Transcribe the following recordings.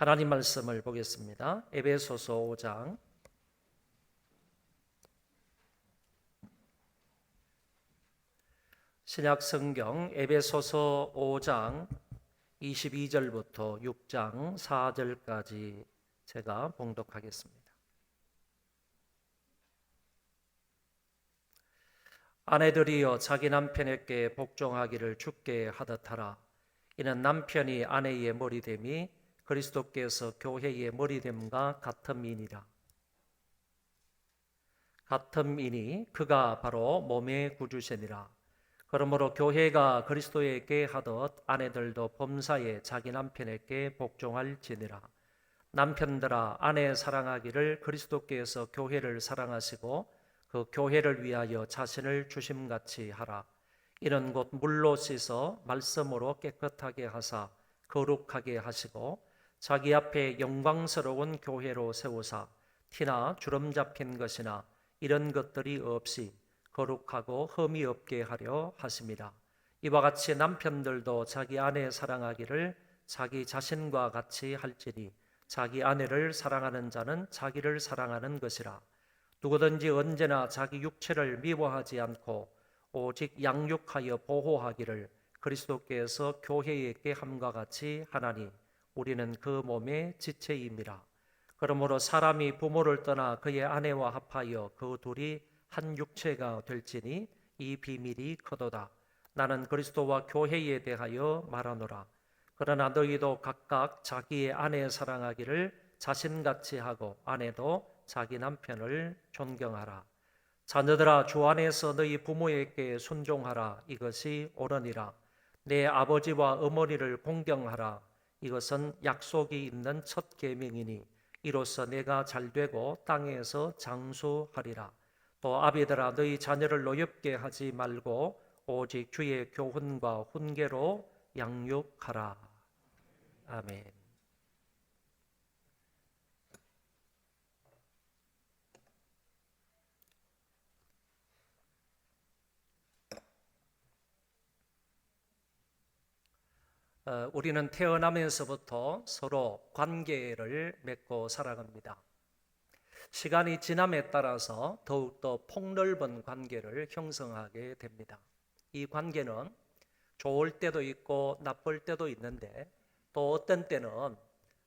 하나님 말씀을 보겠습니다. 에베소서 5장 신약 성경 에베소서 5장 22절부터 6장 4절까지 제가 봉독하겠습니다. 아내들이여 자기 남편에게 복종하기를 주께 하듯 하라. 이는 남편이 아내의 머리됨이 그리스도께서 교회의 머리됨과 같음이니라. 같음이니 그가 바로 몸의 구주시니라. 그러므로 교회가 그리스도에게 하듯 아내들도 범사에 자기 남편에게 복종할지니라. 남편들아 아내 사랑하기를 그리스도께서 교회를 사랑하시고 그 교회를 위하여 자신을 주심같이 하라. 이는 곧 물로 씻어 말씀으로 깨끗하게 하사 거룩하게 하시고 자기 앞에 영광스러운 교회로 세우사 티나 주름 잡힌 것이나 이런 것들이 없이 거룩하고 흠이 없게 하려 하심이라. 이와 같이 남편들도 자기 아내 사랑하기를 자기 자신과 같이 할지니 자기 아내를 사랑하는 자는 자기를 사랑하는 것이라. 누구든지 언제나 자기 육체를 미워하지 않고 오직 양육하여 보호하기를 그리스도께서 교회에게 함과 같이 하나니 우리는 그 몸의 지체임이라. 그러므로 사람이 부모를 떠나 그의 아내와 합하여 그 둘이 한 육체가 될지니 이 비밀이 크도다. 나는 그리스도와 교회에 대하여 말하노라. 그러나 너희도 각각 자기의 아내 사랑하기를 자신같이 하고 아내도 자기 남편을 존경하라. 자녀들아 주 안에서 너희 부모에게 순종하라. 이것이 옳으니라. 내 아버지와 어머니를 공경하라. 이것은 약속이 있는 첫 계명이니 이로써 내가 잘되고 땅에서 장수하리라. 또 아비들아 너희 자녀를 노엽게 하지 말고 오직 주의 교훈과 훈계로 양육하라. 아멘. 우리는 태어나면서부터 서로 관계를 맺고 살아갑니다. 시간이 지남에 따라서 더욱더 폭넓은 관계를 형성하게 됩니다. 이 관계는 좋을 때도 있고 나쁠 때도 있는데 또 어떤 때는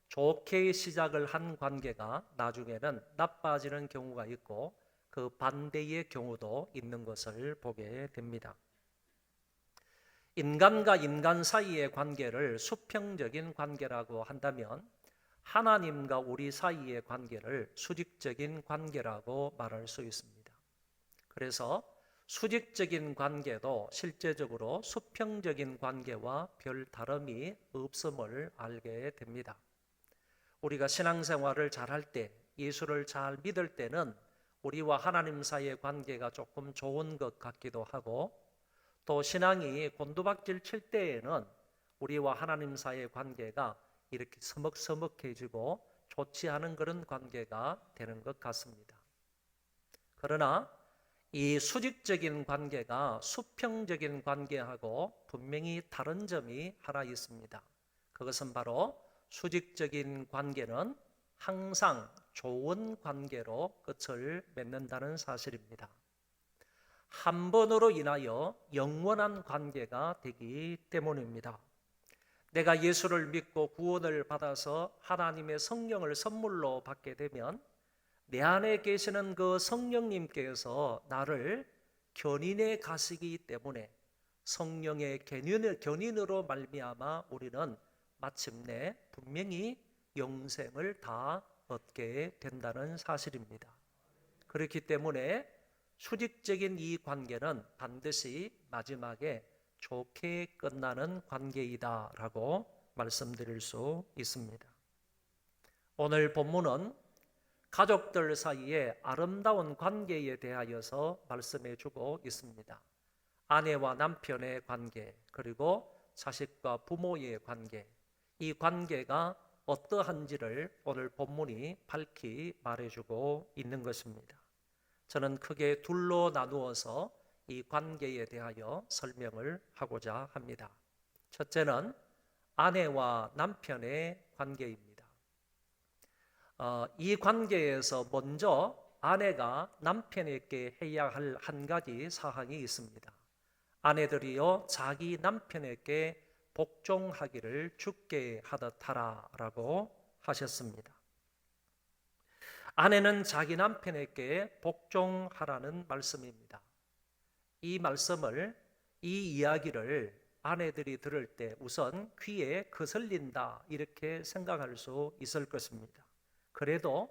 좋게 시작을 한 관계가 나중에는 나빠지는 경우가 있고 그 반대의 경우도 있는 것을 보게 됩니다. 인간과 인간 사이의 관계를 수평적인 관계라고 한다면 하나님과 우리 사이의 관계를 수직적인 관계라고 말할 수 있습니다. 그래서 수직적인 관계도 실제적으로 수평적인 관계와 별 다름이 없음을 알게 됩니다. 우리가 신앙생활을 잘할 때, 예수를 잘 믿을 때는 우리와 하나님 사이의 관계가 조금 좋은 것 같기도 하고 또 신앙이 곤두박질 칠 때에는 우리와 하나님 사이의 관계가 이렇게 서먹서먹해지고 좋지 않은 그런 관계가 되는 것 같습니다. 그러나 이 수직적인 관계가 수평적인 관계하고 분명히 다른 점이 하나 있습니다. 그것은 바로 수직적인 관계는 항상 좋은 관계로 끝을 맺는다는 사실입니다. 한 번으로 인하여 영원한 관계가 되기 때문입니다. 내가 예수를 믿고 구원을 받아서 하나님의 성령을 선물로 받게 되면 내 안에 계시는 그 성령님께서 나를 견인해 가시기 때문에 성령의 견인으로 말미암아 우리는 마침내 분명히 영생을 다 얻게 된다는 사실입니다. 그렇기 때문에 수직적인 이 관계는 반드시 마지막에 좋게 끝나는 관계이다라고 말씀드릴 수 있습니다. 오늘 본문은 가족들 사이의 아름다운 관계에 대하여서 말씀해 주고 있습니다. 아내와 남편의 관계, 그리고 자식과 부모의 관계, 이 관계가 어떠한지를 오늘 본문이 밝히 말해주고 있는 것입니다. 저는 크게 둘로 나누어서 이 관계에 대하여 설명을 하고자 합니다. 첫째는 아내와 남편의 관계입니다. 이 관계에서 먼저 아내가 남편에게 해야 할 한 가지 사항이 있습니다. 아내들이여 자기 남편에게 복종하기를 주께 하듯 하라라고 하셨습니다. 아내는 자기 남편에게 복종하라는 말씀입니다. 이 말씀을, 이 이야기를 아내들이 들을 때 우선 귀에 거슬린다 이렇게 생각할 수 있을 것입니다. 그래도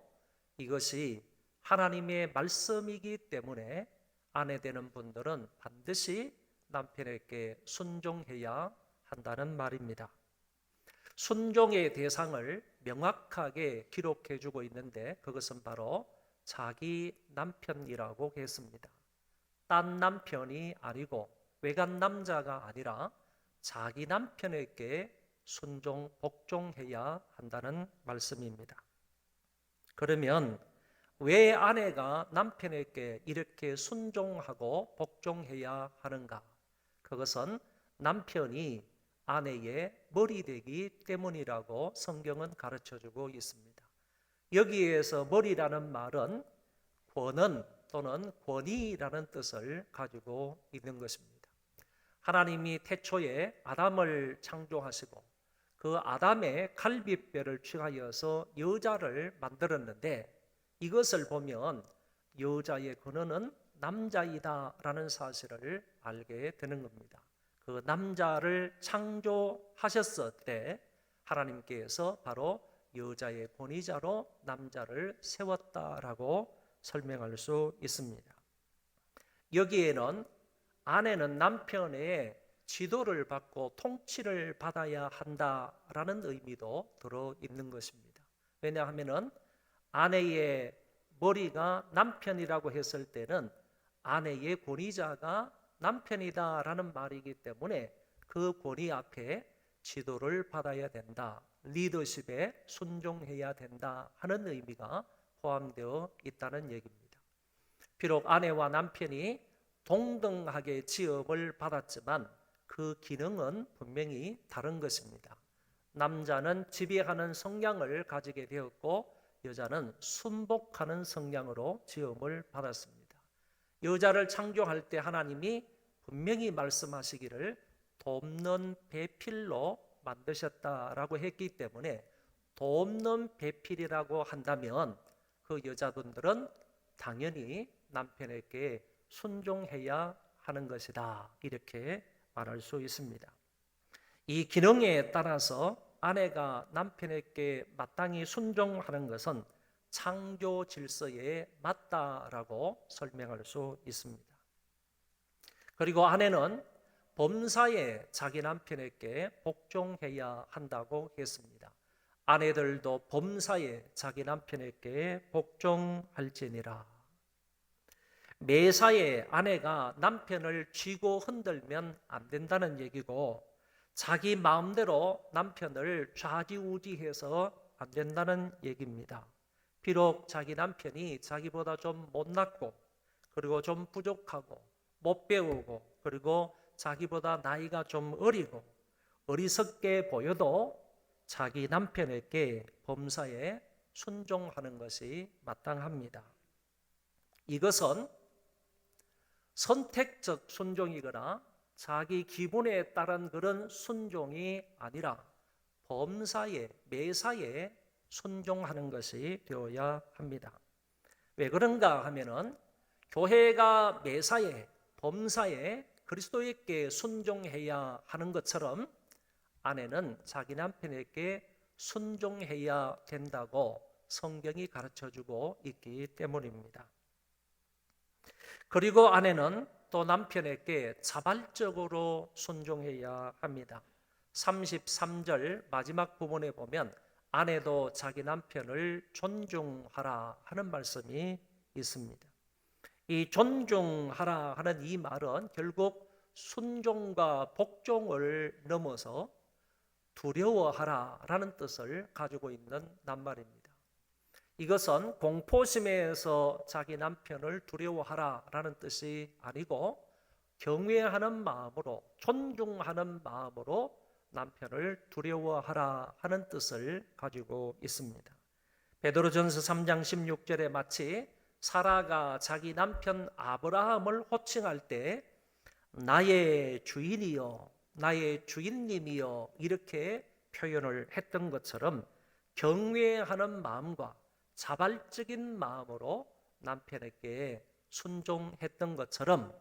이것이 하나님의 말씀이기 때문에 아내 되는 분들은 반드시 남편에게 순종해야 한다는 말입니다. 순종의 대상을 명확하게 기록해 주고 있는데 그것은 바로 자기 남편이라고 했습니다. 딴 남편이 아니고 외간 남자가 아니라 자기 남편에게 순종, 복종해야 한다는 말씀입니다. 그러면 왜 아내가 남편에게 이렇게 순종하고 복종해야 하는가? 그것은 남편이 아내의 머리 되기 때문이라고 성경은 가르쳐주고 있습니다. 여기에서 머리라는 말은 권은 또는 권위라는 뜻을 가지고 있는 것입니다. 하나님이 태초에 아담을 창조하시고 그 아담의 갈빗뼈를 취하여서 여자를 만들었는데 이것을 보면 여자의 근원은 남자이다라는 사실을 알게 되는 겁니다. 그 남자를 창조하셨을 때 하나님께서 바로 여자의 권위자로 남자를 세웠다라고 설명할 수 있습니다. 여기에는 아내는 남편의 지도를 받고 통치를 받아야 한다라는 의미도 들어있는 것입니다. 왜냐하면 아내의 머리가 남편이라고 했을 때는 아내의 권위자가 남편이다라는 말이기 때문에 그 권위 앞에 지도를 받아야 된다, 리더십에 순종해야 된다 하는 의미가 포함되어 있다는 얘기입니다. 비록 아내와 남편이 동등하게 지음을 받았지만 그 기능은 분명히 다른 것입니다. 남자는 지배하는 성향을 가지게 되었고 여자는 순복하는 성향으로 지음을 받았습니다. 여자를 창조할 때 하나님이 분명히 말씀하시기를 돕는 배필로 만드셨다라고 했기 때문에 돕는 배필이라고 한다면 그 여자분들은 당연히 남편에게 순종해야 하는 것이다 이렇게 말할 수 있습니다. 이 기능에 따라서 아내가 남편에게 마땅히 순종하는 것은 창조 질서에 맞다라고 설명할 수 있습니다. 그리고 아내는 범사에 자기 남편에게 복종해야 한다고 했습니다. 아내들도 범사에 자기 남편에게 복종할지니라. 매사에 아내가 남편을 쥐고 흔들면 안 된다는 얘기고 자기 마음대로 남편을 좌지우지해서 안 된다는 얘기입니다. 비록 자기 남편이 자기보다 좀 못났고 그리고 좀 부족하고 못 배우고 그리고 자기보다 나이가 좀 어리고 어리석게 보여도 자기 남편에게 범사에 순종하는 것이 마땅합니다. 이것은 선택적 순종이거나 자기 기분에 따른 그런 순종이 아니라 범사에 매사에 순종하는 것이 되어야 합니다. 왜 그런가 하면은 교회가 매사에 범사에 그리스도에게 순종해야 하는 것처럼 아내는 자기 남편에게 순종해야 된다고 성경이 가르쳐주고 있기 때문입니다. 그리고 아내는 또 남편에게 자발적으로 순종해야 합니다. 33절 마지막 부분에 보면 아내도 자기 남편을 존중하라 하는 말씀이 있습니다. 이 존중하라 하는 이 말은 결국 순종과 복종을 넘어서 두려워하라라는 뜻을 가지고 있는 낱말입니다. 이것은 공포심에서 자기 남편을 두려워하라라는 뜻이 아니고 경외하는 마음으로 존중하는 마음으로 남편을 두려워하라 하는 뜻을 가지고 있습니다. 베드로전서 3장 16절에 마치 사라가 자기 남편 아브라함을 호칭할 때 나의 주인이여, 나의 주인님이여 이렇게 표현을 했던 것처럼 경외하는 마음과 자발적인 마음으로 남편에게 순종했던 것처럼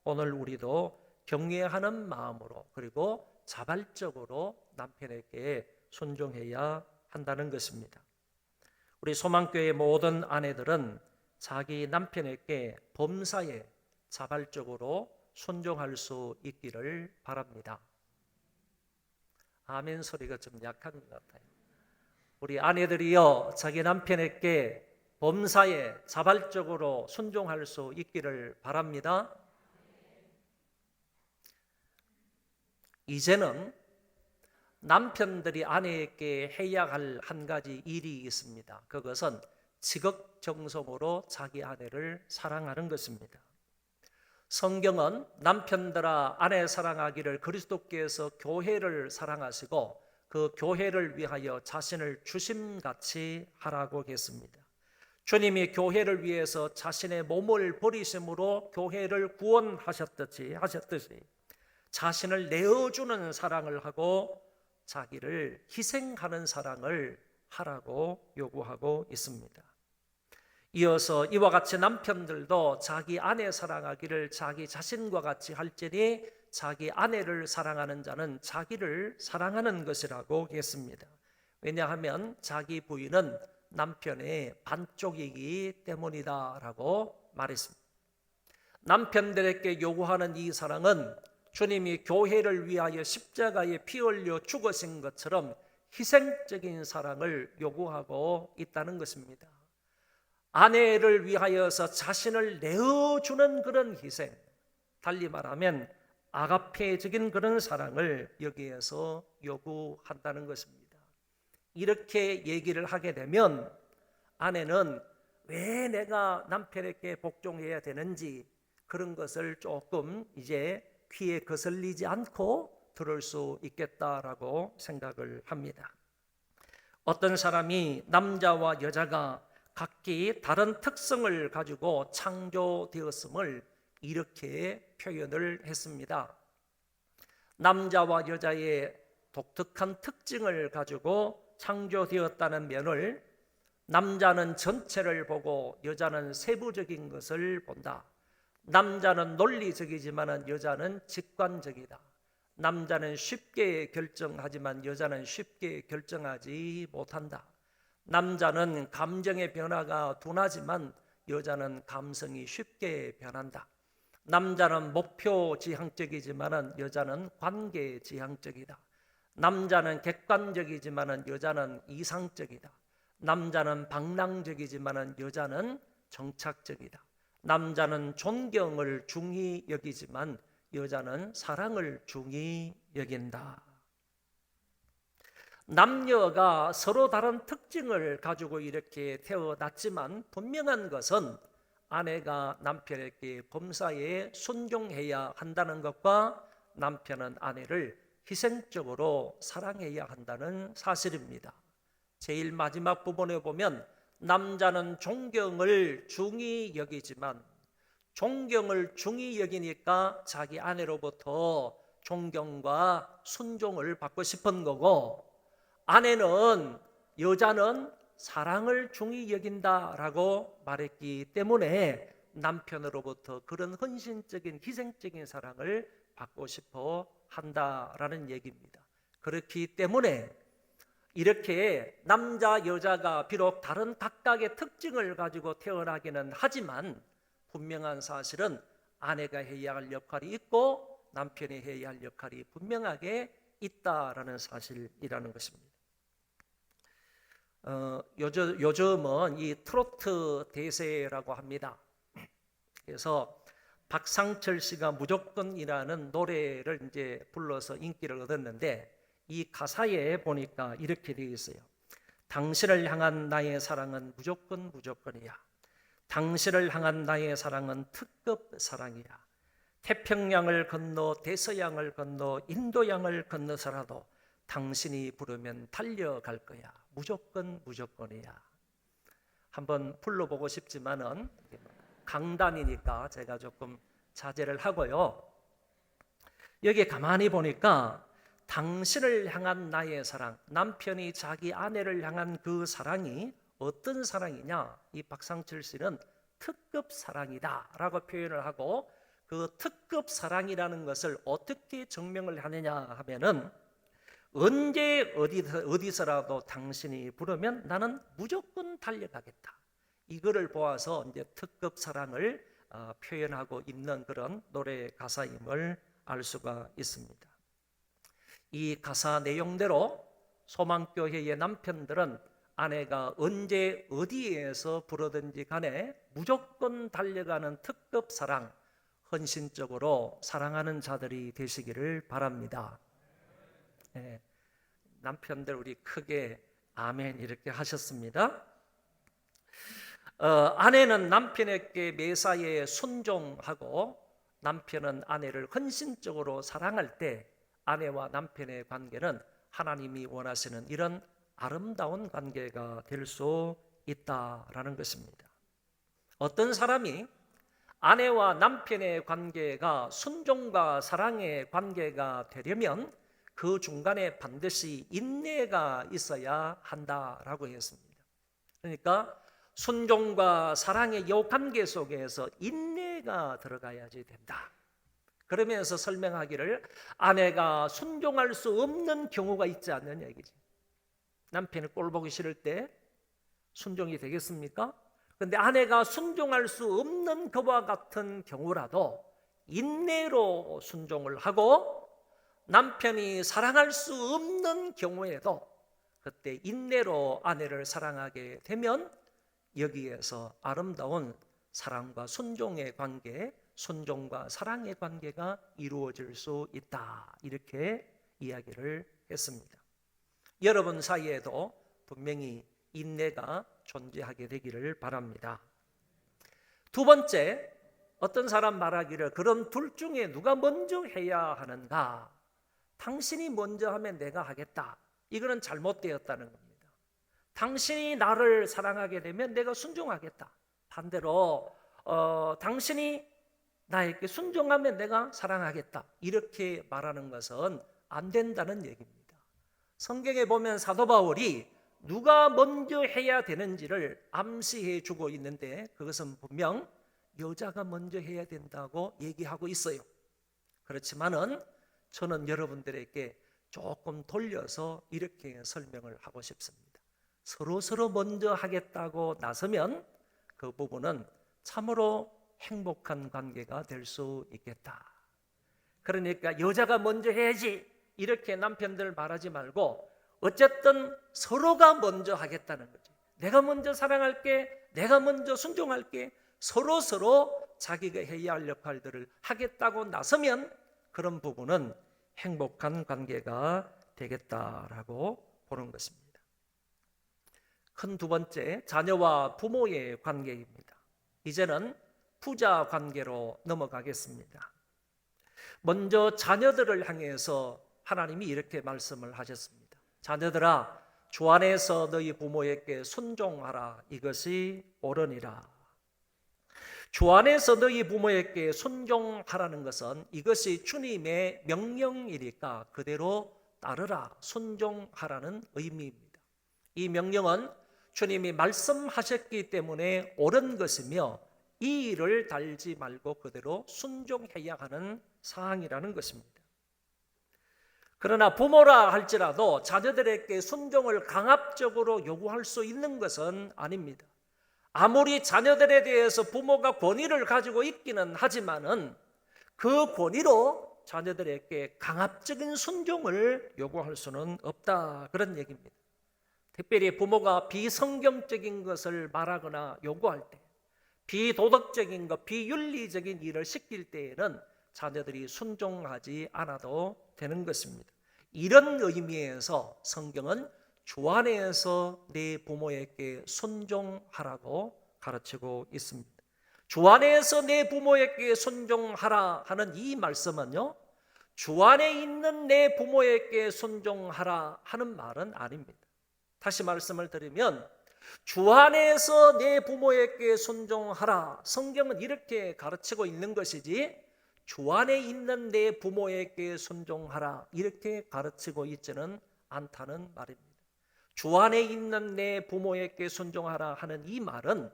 오늘 우리도 경외하는 마음으로 그리고 자발적으로 남편에게 순종해야 한다는 것입니다. 우리 소망교회 모든 아내들은 자기 남편에게 범사에 자발적으로 순종할 수 있기를 바랍니다. 아멘 소리가 좀 약한 것 같아요. 우리 아내들이여 자기 남편에게 범사에 자발적으로 순종할 수 있기를 바랍니다. 이제는 남편들이 아내에게 해야 할 한 가지 일이 있습니다. 그것은 지극정성으로 자기 아내를 사랑하는 것입니다. 성경은 남편들아 아내 사랑하기를 그리스도께서 교회를 사랑하시고 그 교회를 위하여 자신을 주심같이 하라고 했습니다. 주님이 교회를 위해서 자신의 몸을 버리심으로 교회를 구원하셨듯이 자신을 내어주는 사랑을 하고 자기를 희생하는 사랑을 하라고 요구하고 있습니다. 이어서 이와 같이 남편들도 자기 아내 사랑하기를 자기 자신과 같이 할지니 자기 아내를 사랑하는 자는 자기를 사랑하는 것이라고 했습니다. 왜냐하면 자기 부인은 남편의 반쪽이기 때문이다라고 말했습니다. 남편들에게 요구하는 이 사랑은 주님이 교회를 위하여 십자가에 피 흘려 죽으신 것처럼 희생적인 사랑을 요구하고 있다는 것입니다. 아내를 위하여서 자신을 내어주는 그런 희생, 달리 말하면 아가페적인 그런 사랑을 여기에서 요구한다는 것입니다. 이렇게 얘기를 하게 되면 아내는 왜 내가 남편에게 복종해야 되는지 그런 것을 조금 이제 귀에 거슬리지 않고 들을 수 있겠다라고 생각을 합니다. 어떤 사람이 남자와 여자가 각기 다른 특성을 가지고 창조되었음을 이렇게 표현을 했습니다. 남자와 여자의 독특한 특징을 가지고 창조되었다는 면을 남자는 전체를 보고 여자는 세부적인 것을 본다. 남자는 논리적이지만 여자는 직관적이다. 남자는 쉽게 결정하지만 여자는 쉽게 결정하지 못한다. 남자는 감정의 변화가 둔하지만 여자는 감성이 쉽게 변한다. 남자는 목표 지향적이지만 여자는 관계 지향적이다. 남자는 객관적이지만 여자는 이상적이다. 남자는 방랑적이지만 여자는 정착적이다. 남자는 존경을 중히 여기지만 여자는 사랑을 중히 여긴다. 남녀가 서로 다른 특징을 가지고 이렇게 태어났지만 분명한 것은 아내가 남편에게 범사에 순종해야 한다는 것과 남편은 아내를 희생적으로 사랑해야 한다는 사실입니다. 제일 마지막 부분에 보면 남자는 존경을 중히 여기지만 존경을 중히 여기니까 자기 아내로부터 존경과 순종을 받고 싶은 거고 아내는 여자는 사랑을 중히 여긴다라고 말했기 때문에 남편으로부터 그런 헌신적인 희생적인 사랑을 받고 싶어 한다라는 얘기입니다. 그렇기 때문에 이렇게 남자 여자가 비록 다른 각각의 특징을 가지고 태어나기는 하지만 분명한 사실은 아내가 해야 할 역할이 있고 남편이 해야 할 역할이 분명하게 있다라는 사실이라는 것입니다. 요즘은 이 트로트 대세라고 합니다. 그래서 박상철 씨가 무조건이라는 노래를 이제 불러서 인기를 얻었는데 이 가사에 보니까 이렇게 되어 있어요. 당신을 향한 나의 사랑은 무조건이야. 당신을 향한 나의 사랑은 특급 사랑이야. 태평양을 건너 대서양을 건너 인도양을 건너서라도 당신이 부르면 달려갈 거야. 무조건이야. 한번 불러보고 싶지만은 강단이니까 제가 조금 자제를 하고요. 여기 가만히 보니까 당신을 향한 나의 사랑, 남편이 자기 아내를 향한 그 사랑이 어떤 사랑이냐? 이 박상철 씨는 특급 사랑이다 라고 표현을 하고, 그 특급 사랑이라는 것을 어떻게 증명을 하느냐 하면은, 언제 어디서라도 당신이 부르면 나는 무조건 달려가겠다. 이거를 보아서 이제 특급 사랑을 표현하고 있는 그런 노래 가사임을 알 수가 있습니다. 이 가사 내용대로 소망교회의 남편들은 아내가 언제 어디에서 부르든지 간에 무조건 달려가는 특급 사랑, 헌신적으로 사랑하는 자들이 되시기를 바랍니다. 네, 남편들 우리 크게 아멘 이렇게 하셨습니다. 아내는 남편에게 매사에 순종하고 남편은 아내를 헌신적으로 사랑할 때 아내와 남편의 관계는 하나님이 원하시는 이런 아름다운 관계가 될 수 있다라는 것입니다. 어떤 사람이 아내와 남편의 관계가 순종과 사랑의 관계가 되려면 그 중간에 반드시 인내가 있어야 한다라고 했습니다. 그러니까 순종과 사랑의 이 관계 속에서 인내가 들어가야지 된다. 그러면서 설명하기를 아내가 순종할 수 없는 경우가 있지 않느냐 얘기지. 남편이 꼴 보기 싫을 때 순종이 되겠습니까? 그런데 아내가 순종할 수 없는 그와 같은 경우라도 인내로 순종을 하고, 남편이 사랑할 수 없는 경우에도 그때 인내로 아내를 사랑하게 되면 여기에서 아름다운 사랑과 순종의 관계, 순종과 사랑의 관계가 이루어질 수 있다. 이렇게 이야기를 했습니다. 여러분 사이에도 분명히 인내가 존재하게 되기를 바랍니다. 두 번째, 어떤 사람 말하기를 그럼 둘 중에 누가 먼저 해야 하는가? 당신이 먼저 하면 내가 하겠다. 이거는 잘못되었다는 겁니다. 당신이 나를 사랑하게 되면 내가 순종하겠다. 반대로 당신이 나에게 순종하면 내가 사랑하겠다. 이렇게 말하는 것은 안 된다는 얘기입니다. 성경에 보면 사도 바울이 누가 먼저 해야 되는지를 암시해 주고 있는데 그것은 분명 여자가 먼저 해야 된다고 얘기하고 있어요. 그렇지만은 저는 여러분들에게 조금 돌려서 이렇게 설명을 하고 싶습니다. 서로 먼저 하겠다고 나서면 그 부분은 참으로 행복한 관계가 될 수 있겠다. 그러니까 여자가 먼저 해야지 이렇게 남편들 말하지 말고 어쨌든 서로가 먼저 하겠다는 거지. 내가 먼저 사랑할게, 내가 먼저 순종할게. 서로 자기가 해야 할 역할들을 하겠다고 나서면 그런 부분은 행복한 관계가 되겠다라고 보는 것입니다. 큰 두 번째, 자녀와 부모의 관계입니다. 이제는 부자 관계로 넘어가겠습니다. 먼저 자녀들을 향해서 하나님이 이렇게 말씀을 하셨습니다. 자녀들아, 주 안에서 너희 부모에게 순종하라. 이것이 옳으니라. 주 안에서 너희 부모에게 순종하라는 것은 이것이 주님의 명령이니까 그대로 따르라, 순종하라는 의미입니다. 이 명령은 주님이 말씀하셨기 때문에 옳은 것이며 이 일을 달지 말고 그대로 순종해야 하는 사항이라는 것입니다. 그러나 부모라 할지라도 자녀들에게 순종을 강압적으로 요구할 수 있는 것은 아닙니다. 아무리 자녀들에 대해서 부모가 권위를 가지고 있기는 하지만은 그 권위로 자녀들에게 강압적인 순종을 요구할 수는 없다, 그런 얘기입니다. 특별히 부모가 비성경적인 것을 말하거나 요구할 때, 비도덕적인 것, 비윤리적인 일을 시킬 때에는 자녀들이 순종하지 않아도 되는 것입니다. 이런 의미에서 성경은 주 안에서 내 부모에게 순종하라고 가르치고 있습니다. 주 안에서 내 부모에게 순종하라 하는 이 말씀은요, 주 안에 있는 내 부모에게 순종하라 하는 말은 아닙니다. 다시 말씀을 드리면 주 안에서 내 부모에게 순종하라. 성경은 이렇게 가르치고 있는 것이지 주 안에 있는 내 부모에게 순종하라 이렇게 가르치고 있지는 않다는 말입니다. 주 안에 있는 내 부모에게 순종하라 하는 이 말은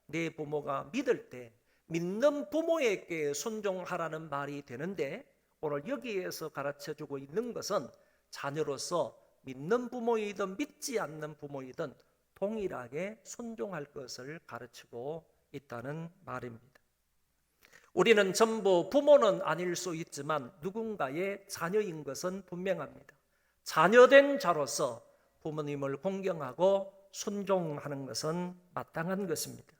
내 부모가 믿을 때 믿는 부모에게 순종하라는 말이 되는데, 오늘 여기에서 가르쳐주고 있는 것은 자녀로서 믿는 부모이든 믿지 않는 부모이든 동일하게 순종할 것을 가르치고 있다는 말입니다. 우리는 전부 부모는 아닐 수 있지만 누군가의 자녀인 것은 분명합니다. 자녀된 자로서 부모님을 공경하고 순종하는 것은 마땅한 것입니다.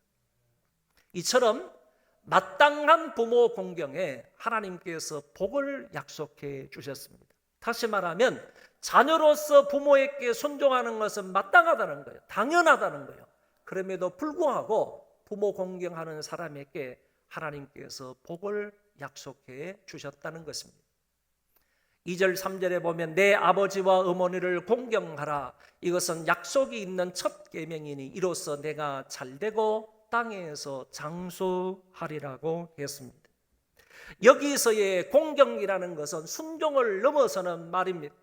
이처럼 마땅한 부모 공경에 하나님께서 복을 약속해 주셨습니다. 다시 말하면 자녀로서 부모에게 순종하는 것은 마땅하다는 거예요. 당연하다는 거예요. 그럼에도 불구하고 부모 공경하는 사람에게 하나님께서 복을 약속해 주셨다는 것입니다. 2절 3절에 보면 내 아버지와 어머니를 공경하라. 이것은 약속이 있는 첫 계명이니 이로써 내가 잘되고 땅에서 장수하리라고 했습니다. 여기서의 공경이라는 것은 순종을 넘어서는 말입니다.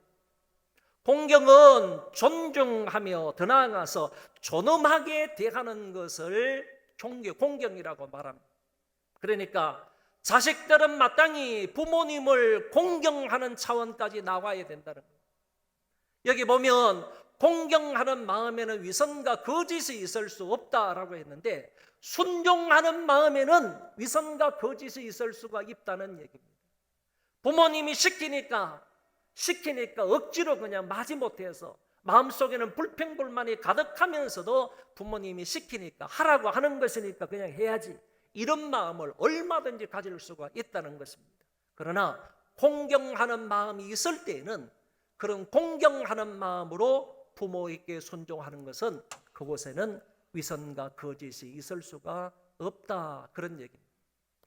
공경은 존중하며 더 나아가서 존엄하게 대하는 것을 공경이라고 말합니다. 그러니까 자식들은 마땅히 부모님을 공경하는 차원까지 나와야 된다는 거예요. 여기 보면 공경하는 마음에는 위선과 거짓이 있을 수 없다라고 했는데 순종하는 마음에는 위선과 거짓이 있을 수가 있다는 얘기입니다. 부모님이 시키니까 억지로 그냥 마지못해서 마음속에는 불평불만이 가득하면서도 부모님이 시키니까 하라고 하는 것이니까 그냥 해야지, 이런 마음을 얼마든지 가질 수가 있다는 것입니다. 그러나 공경하는 마음이 있을 때에는 그런 공경하는 마음으로 부모에게 순종하는 것은 그곳에는 위선과 거짓이 있을 수가 없다, 그런 얘기입니다.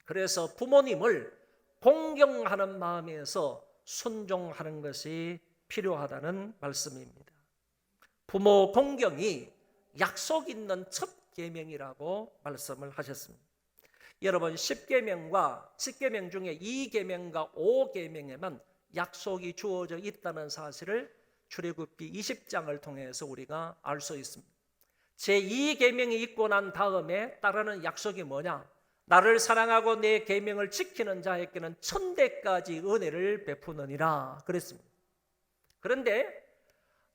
그래서 부모님을 공경하는 마음에서 순종하는 것이 필요하다는 말씀입니다. 부모 공경이 약속 있는 첫 계명이라고 말씀을 하셨습니다. 여러분 10계명 중에 2계명과 5계명에만 약속이 주어져 있다는 사실을 출애굽기 20장을 통해서 우리가 알 수 있습니다. 제2계명이 있고 난 다음에 따르는 약속이 뭐냐? 나를 사랑하고 내 계명을 지키는 자에게는 천대까지 은혜를 베푸느니라 그랬습니다. 그런데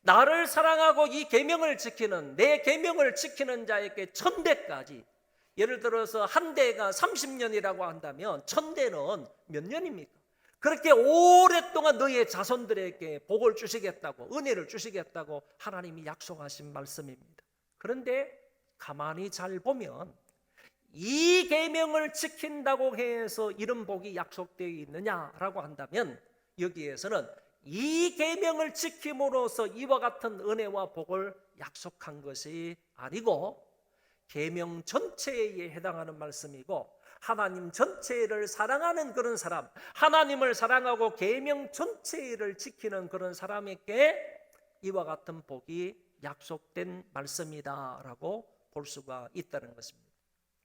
나를 사랑하고 이 계명을 지키는, 내 계명을 지키는 자에게 천대까지, 예를 들어서 한 대가 30년이라고 한다면 천대는 몇 년입니까? 그렇게 오랫동안 너의 자손들에게 복을 주시겠다고, 은혜를 주시겠다고 하나님이 약속하신 말씀입니다. 그런데 가만히 잘 보면 이 계명을 지킨다고 해서 이런 복이 약속되어 있느냐라고 한다면 여기에서는 이 계명을 지킴으로써 이와 같은 은혜와 복을 약속한 것이 아니고 계명 전체에 해당하는 말씀이고, 하나님 전체를 사랑하는 그런 사람, 하나님을 사랑하고 계명 전체를 지키는 그런 사람에게 이와 같은 복이 약속된 말씀이다라고 볼 수가 있다는 것입니다.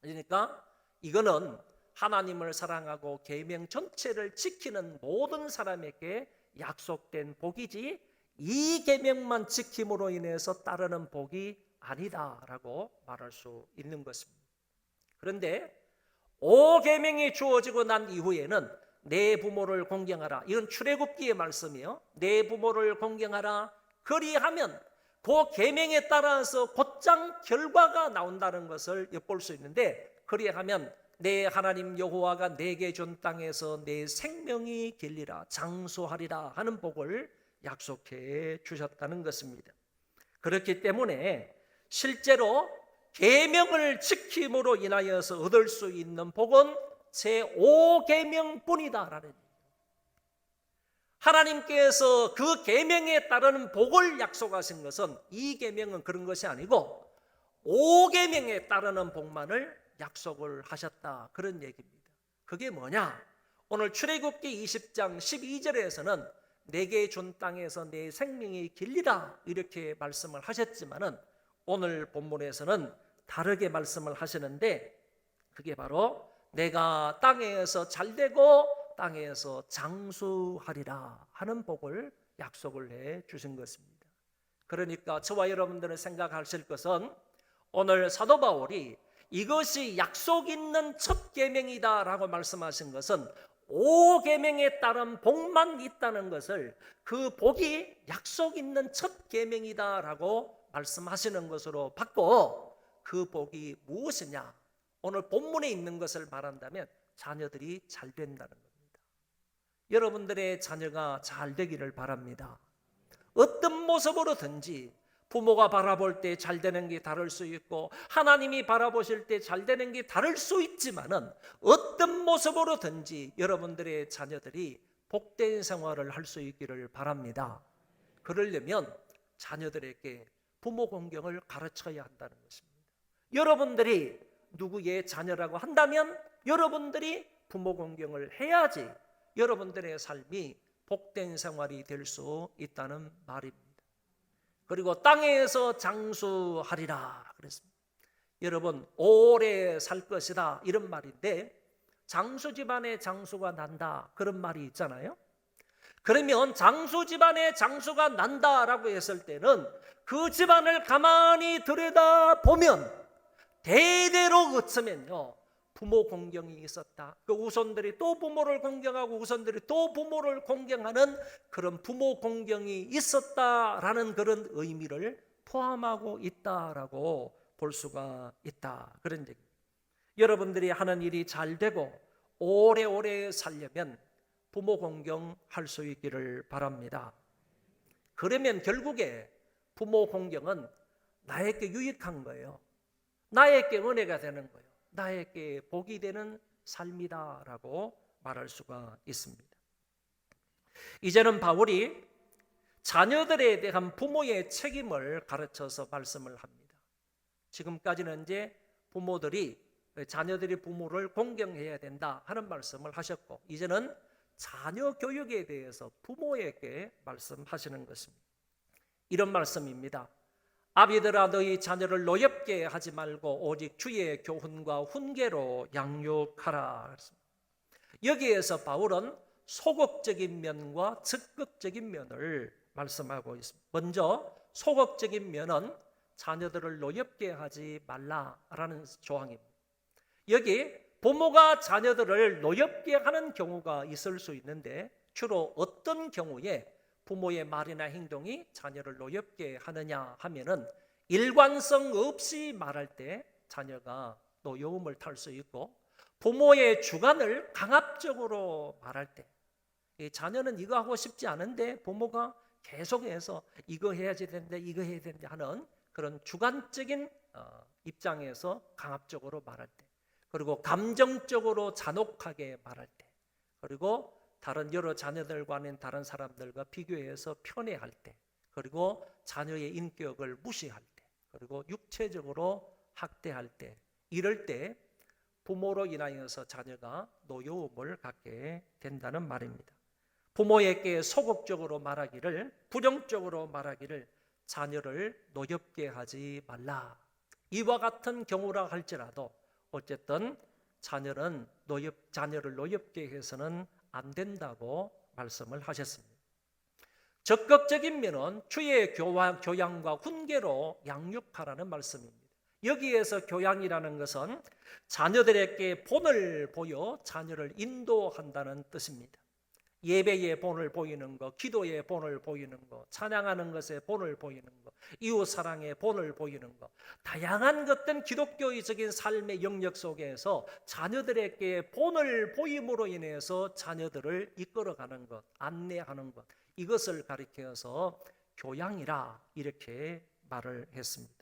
그러니까 이거는 하나님을 사랑하고 계명 전체를 지키는 모든 사람에게 약속된 복이지 이 계명만 지킴으로 인해서 따르는 복이 아니다라고 말할 수 있는 것입니다. 그런데 5계명이 주어지고 난 이후에는 내 부모를 공경하라. 이건 출애굽기의 말씀이요. 내 부모를 공경하라. 그리하면 그 계명에 따라서 곧장 결과가 나온다는 것을 엿볼 수 있는데, 그리하면 내 하나님 여호와가 내게 준 땅에서 내 생명이 길리라, 장수하리라 하는 복을 약속해 주셨다는 것입니다. 그렇기 때문에 실제로 계명을 지킴으로 인하여서 얻을 수 있는 복은 제5계명뿐이다라는 얘기예요. 하나님께서 그 계명에 따르는 복을 약속하신 것은 이 계명은 그런 것이 아니고 5계명에 따르는 복만을 약속을 하셨다, 그런 얘기입니다. 그게 뭐냐? 오늘 출애굽기 20장 12절에서는 내게 준 땅에서 내 생명이 길리라 이렇게 말씀을 하셨지만은 오늘 본문에서는 다르게 말씀을 하시는데, 그게 바로 내가 땅에서 잘되고 땅에서 장수하리라 하는 복을 약속을 해 주신 것입니다. 그러니까 저와 여러분들은 생각하실 것은, 오늘 사도 바울이 이것이 약속 있는 첫 계명이다라고 말씀하신 것은 5계명에 따른 복만 있다는 것을, 그 복이 약속 있는 첫 계명이다라고 말씀하시는 것으로 바꿔, 그 복이 무엇이냐? 오늘 본문에 있는 것을 말한다면 자녀들이 잘 된다는 겁니다. 여러분들의 자녀가 잘 되기를 바랍니다. 어떤 모습으로든지 부모가 바라볼 때 잘 되는 게 다를 수 있고, 하나님이 바라보실 때 잘 되는 게 다를 수 있지만은, 어떤 모습으로든지 여러분들의 자녀들이 복된 생활을 할 수 있기를 바랍니다. 그러려면 자녀들에게 부모 공경을 가르쳐야 한다는 것입니다. 여러분들이 누구의 자녀라고 한다면 여러분들이 부모 공경을 해야지 여러분들의 삶이 복된 생활이 될 수 있다는 말입니다. 그리고 땅에서 장수하리라 그랬습니다. 여러분, 오래 살 것이다 이런 말인데, 장수 집안에 장수가 난다 그런 말이 있잖아요. 그러면 장수 집안에 장수가 난다라고 했을 때는 그 집안을 가만히 들여다보면 대대로 거치면요, 부모 공경이 있었다. 그 후손들이 또 부모를 공경하고 후손들이 또 부모를 공경하는 그런 부모 공경이 있었다라는 그런 의미를 포함하고 있다라고 볼 수가 있다. 그런 얘기입니다. 여러분들이 하는 일이 잘 되고 오래오래 살려면 부모 공경할 수 있기를 바랍니다. 그러면 결국에 부모 공경은 나에게 유익한 거예요. 나에게 은혜가 되는 거예요. 나에게 복이 되는 삶이다라고 말할 수가 있습니다. 이제는 바울이 자녀들에 대한 부모의 책임을 가르쳐서 말씀을 합니다. 지금까지는 이제 부모들이, 자녀들이 부모를 공경해야 된다 하는 말씀을 하셨고, 이제는 자녀 교육에 대해서 부모에게 말씀하시는 것입니다. 이런 말씀입니다. 아비들아, 너희 자녀를 노엽게 하지 말고 오직 주의 교훈과 훈계로 양육하라. 여기에서 바울은 소극적인 면과 적극적인 면을 말씀하고 있습니다. 먼저 소극적인 면은 자녀들을 노엽게 하지 말라라는 조항입니다. 여기 부모가 자녀들을 노엽게 하는 경우가 있을 수 있는데, 주로 어떤 경우에 부모의 말이나 행동이 자녀를 노엽게 하느냐 하면은, 일관성 없이 말할 때 자녀가 노여움을 탈 수 있고, 부모의 주관을 강압적으로 말할 때, 자녀는 이거 하고 싶지 않은데 부모가 계속해서 이거 해야지 되는데 이거 해야 되는데 하는 그런 주관적인 입장에서 강압적으로 말할 때, 그리고 감정적으로 잔혹하게 말할 때, 그리고 다른 여러 자녀들과는 다른 사람들과 비교해서 편애할 때, 그리고 자녀의 인격을 무시할 때, 그리고 육체적으로 학대할 때, 이럴 때 부모로 인하여서 자녀가 노여움을 갖게 된다는 말입니다. 부모에게 소극적으로 말하기를, 부정적으로 말하기를, 자녀를 노엽게 하지 말라. 이와 같은 경우라 할지라도 어쨌든 자녀를 노엽게 해서는 안 된다고 말씀을 하셨습니다. 적극적인 면은 주의 교양과 훈계로 양육하라는 말씀입니다. 여기에서 교양이라는 것은 자녀들에게 본을 보여 자녀를 인도한다는 뜻입니다. 예배의 본을 보이는 것, 기도의 본을 보이는 것, 찬양하는 것에 본을 보이는 것, 이웃사랑의 본을 보이는 것, 다양한 것들 기독교적인 삶의 영역 속에서 자녀들에게 본을 보임으로 인해서 자녀들을 이끌어가는 것, 안내하는 것, 이것을 가리켜서 교양이라 이렇게 말을 했습니다.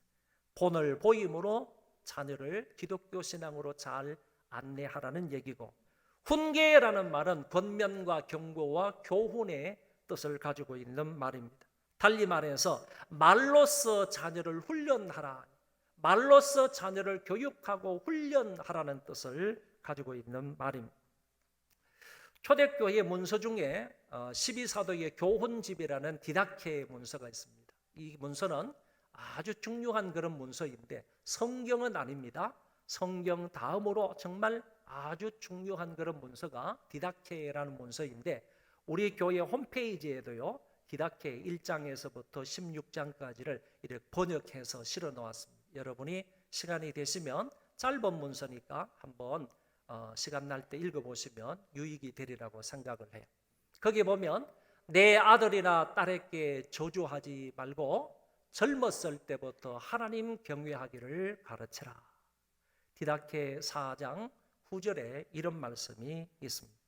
본을 보임으로 자녀를 기독교 신앙으로 잘 안내하라는 얘기고, 훈계라는 말은 권면과 경고와 교훈의 뜻을 가지고 있는 말입니다. 달리 말해서 말로써 자녀를 훈련하라, 말로써 자녀를 교육하고 훈련하라는 뜻을 가지고 있는 말입니다. 초대교회 문서 중에 12사도의 교훈집이라는 디다케 문서가 있습니다. 이 문서는 아주 중요한 그런 문서인데 성경은 아닙니다. 성경 다음으로 정말 아주 중요한 그런 문서가 디다케라는 문서인데 우리 교회 홈페이지에도요. 디다케 1장에서부터 16장까지를 이렇게 번역해서 실어 놓았습니다. 여러분이 시간이 되시면 짧은 문서니까 한번 시간 날 때 읽어보시면 유익이 되리라고 생각을 해요. 거기 보면 내 아들이나 딸에게 저주하지 말고 젊었을 때부터 하나님 경외하기를 가르쳐라. 디다케 4장 9절에 이런 말씀이 있습니다.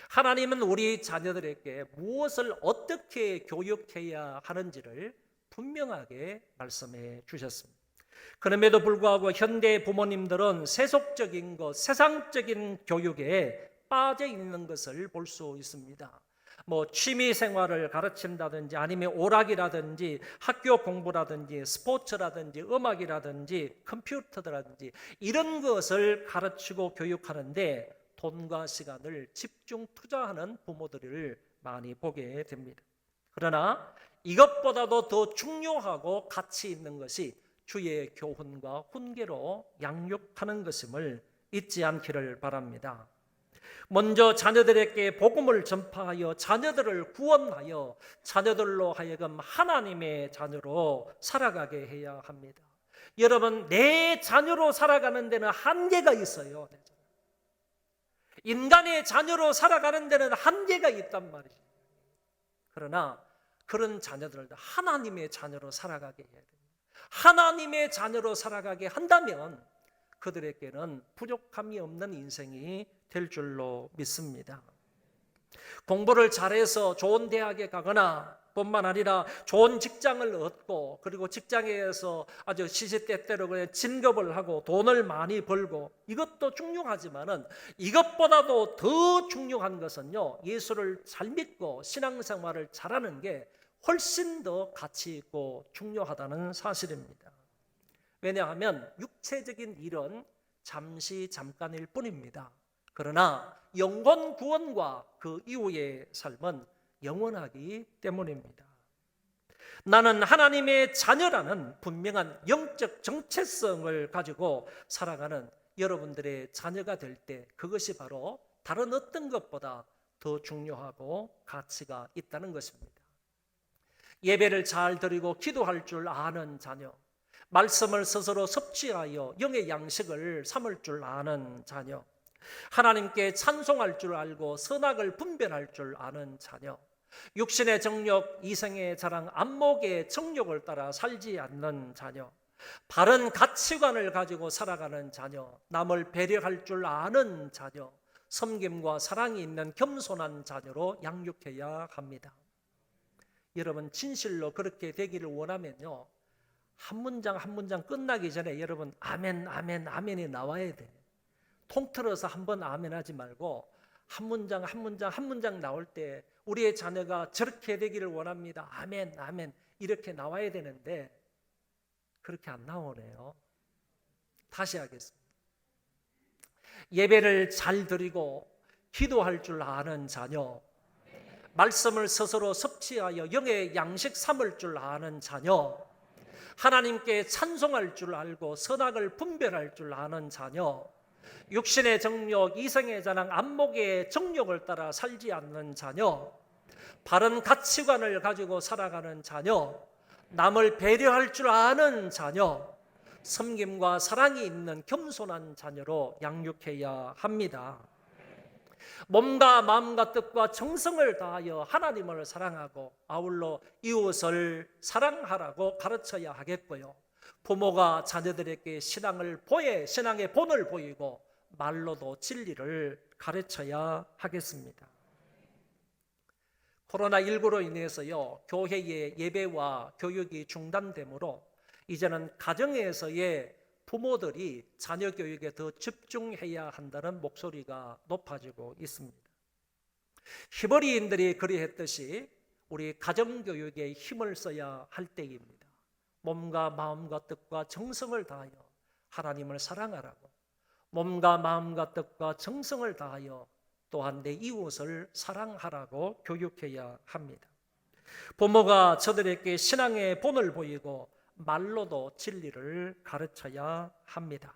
하나님은 우리 자녀들에게 무엇을 어떻게 교육해야 하는지를 분명하게 말씀해 주셨습니다. 그럼에도 불구하고 현대 부모님들은 세속적인 것, 세상적인 교육에 빠져 있는 것을 볼 수 있습니다. 취미 생활을 가르친다든지 아니면 오락이라든지 학교 공부라든지 스포츠라든지 음악이라든지 컴퓨터라든지 이런 것을 가르치고 교육하는데 돈과 시간을 집중 투자하는 부모들을 많이 보게 됩니다. 그러나 이것보다도 더 중요하고 가치 있는 것이 주의 교훈과 훈계로 양육하는 것임을 잊지 않기를 바랍니다. 먼저 자녀들에게 복음을 전파하여 자녀들을 구원하여 자녀들로 하여금 하나님의 자녀로 살아가게 해야 합니다. 여러분, 내 자녀로 살아가는 데는 한계가 있어요. 인간의 자녀로 살아가는 데는 한계가 있단 말이죠. 그러나 그런 자녀들도 하나님의 자녀로 살아가게 해야 됩니다. 하나님의 자녀로 살아가게 한다면 그들에게는 부족함이 없는 인생이 될 줄로 믿습니다. 공부를 잘해서 좋은 대학에 가거나 뿐만 아니라 좋은 직장을 얻고 그리고 직장에서 아주 시시때때로 그냥 진급을 하고 돈을 많이 벌고 이것도 중요하지만은 이것보다도 더 중요한 것은요, 예수를 잘 믿고 신앙생활을 잘하는 게 훨씬 더 가치 있고 중요하다는 사실입니다. 왜냐하면 육체적인 일은 잠깐일 뿐입니다. 그러나 영혼 구원과 그 이후의 삶은 영원하기 때문입니다. 나는 하나님의 자녀라는 분명한 영적 정체성을 가지고 살아가는 여러분들의 자녀가 될 때 그것이 바로 다른 어떤 것보다 더 중요하고 가치가 있다는 것입니다. 예배를 잘 드리고 기도할 줄 아는 자녀, 말씀을 스스로 섭취하여 영의 양식을 삼을 줄 아는 자녀, 하나님께 찬송할 줄 알고 선악을 분별할 줄 아는 자녀, 육신의 정욕, 이생의 자랑, 안목의 정욕을 따라 살지 않는 자녀, 바른 가치관을 가지고 살아가는 자녀, 남을 배려할 줄 아는 자녀, 섬김과 사랑이 있는 겸손한 자녀로 양육해야 합니다. 여러분, 진실로 그렇게 되기를 원하면요, 한 문장 한 문장 끝나기 전에 여러분 아멘, 아멘, 아멘이 나와야 돼. 통틀어서 한번 아멘 하지 말고 한 문장 한 문장 한 문장 나올 때 우리의 자녀가 저렇게 되기를 원합니다. 아멘, 아멘 이렇게 나와야 되는데 그렇게 안 나오네요. 다시 하겠습니다. 예배를 잘 드리고 기도할 줄 아는 자녀, 말씀을 스스로 섭취하여 영의 양식 삼을 줄 아는 자녀, 하나님께 찬송할 줄 알고 선악을 분별할 줄 아는 자녀, 육신의 정욕, 이생의 자랑, 안목의 정욕을 따라 살지 않는 자녀, 바른 가치관을 가지고 살아가는 자녀, 남을 배려할 줄 아는 자녀, 섬김과 사랑이 있는 겸손한 자녀로 양육해야 합니다. 몸과 마음과 뜻과 정성을 다하여 하나님을 사랑하고 아울러 이웃을 사랑하라고 가르쳐야 하겠고요. 부모가 자녀들에게 신앙의 본을 보이고 말로도 진리를 가르쳐야 하겠습니다. 코로나19로 인해서요, 교회의 예배와 교육이 중단되므로 이제는 가정에서의 부모들이 자녀 교육에 더 집중해야 한다는 목소리가 높아지고 있습니다. 히브리인들이 그리했듯이 우리 가정교육에 힘을 써야 할 때입니다. 몸과 마음과 뜻과 정성을 다하여 하나님을 사랑하라고, 몸과 마음과 뜻과 정성을 다하여 또한 내 이웃을 사랑하라고 교육해야 합니다. 부모가 저들에게 신앙의 본을 보이고 말로도 진리를 가르쳐야 합니다.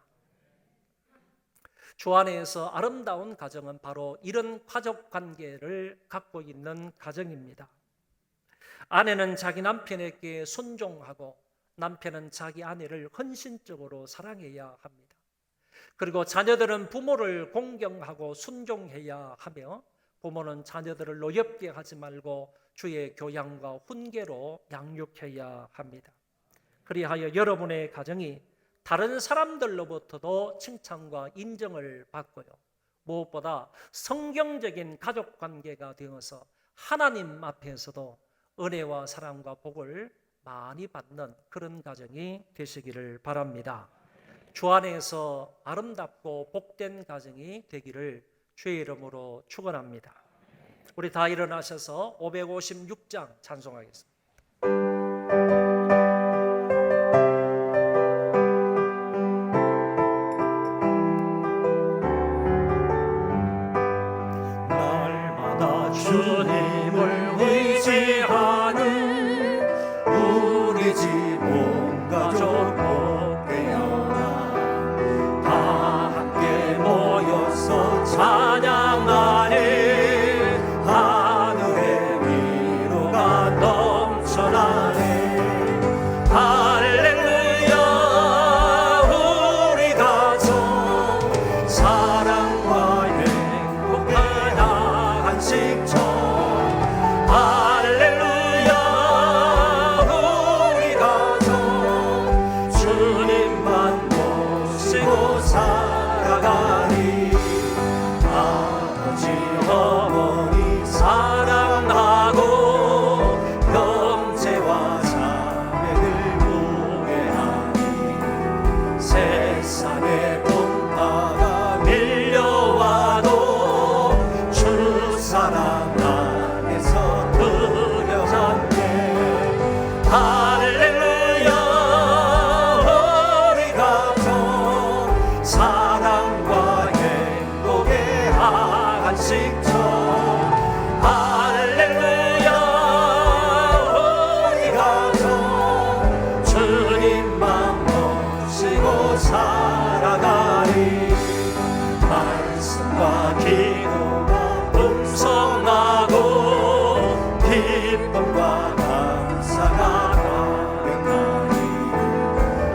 주 안에서 아름다운 가정은 바로 이런 가족 관계를 갖고 있는 가정입니다. 아내는 자기 남편에게 순종하고 남편은 자기 아내를 헌신적으로 사랑해야 합니다. 그리고 자녀들은 부모를 공경하고 순종해야 하며 부모는 자녀들을 노엽게 하지 말고 주의 교양과 훈계로 양육해야 합니다. 그리하여 여러분의 가정이 다른 사람들로부터도 칭찬과 인정을 받고요. 무엇보다 성경적인 가족 관계가 되어서 하나님 앞에서도 은혜와 사랑과 복을 많이 받는 그런 가정이 되시기를 바랍니다. 주 안에서 아름답고 복된 가정이 되기를 주의 이름으로 축원합니다. 우리 다 일어나셔서 556장 찬송하겠습니다. 날마다 주님을 의지하는 우리 집 온 가족 복되어라. 다 함께 모여서 찬양하네. 하늘의 위로가 넘쳐나네. 할렐루야. 우리 가족 사랑과 행복한 안식처. 할렐루야. 우리 가족 주님만 모시고 살아가리. 아버지 어머니 사랑하고 형제와 자매들 우애하니. 세상의 풍파가 밀려와도 주 사랑 안에서 두려웠네. 할렐루야. 우리 가족 사랑과 행복의 안식처. 할렐루야. 우리 가족 주님만 모시고 살아가리. 말씀과 기도가 풍성하고 기쁨과 감사가 가득하니.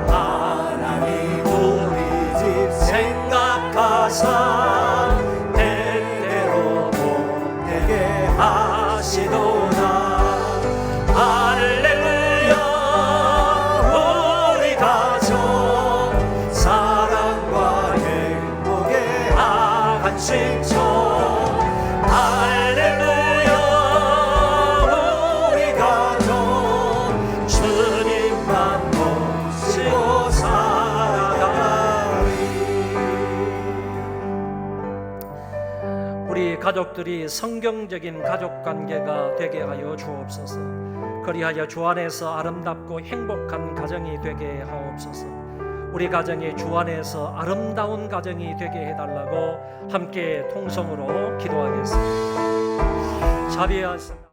하나님 우리 집 생각하사 때때로 복되게 하시도다. 할렐루야. 우리 가족 사랑과 행복의 안식처. 할렐루야. 우리 가족 주님만 모시고 살아가리. 우리 가족들이 성경적인 가족 관계가 되게 하여 주옵소서. 그리하여 주 안에서 아름답고 행복한 가정이 되게 하옵소서. 우리 가정이 주 안에서 아름다운 가정이 되게 해달라고 함께 통성으로 기도하겠습니다. 자비하시옵소서.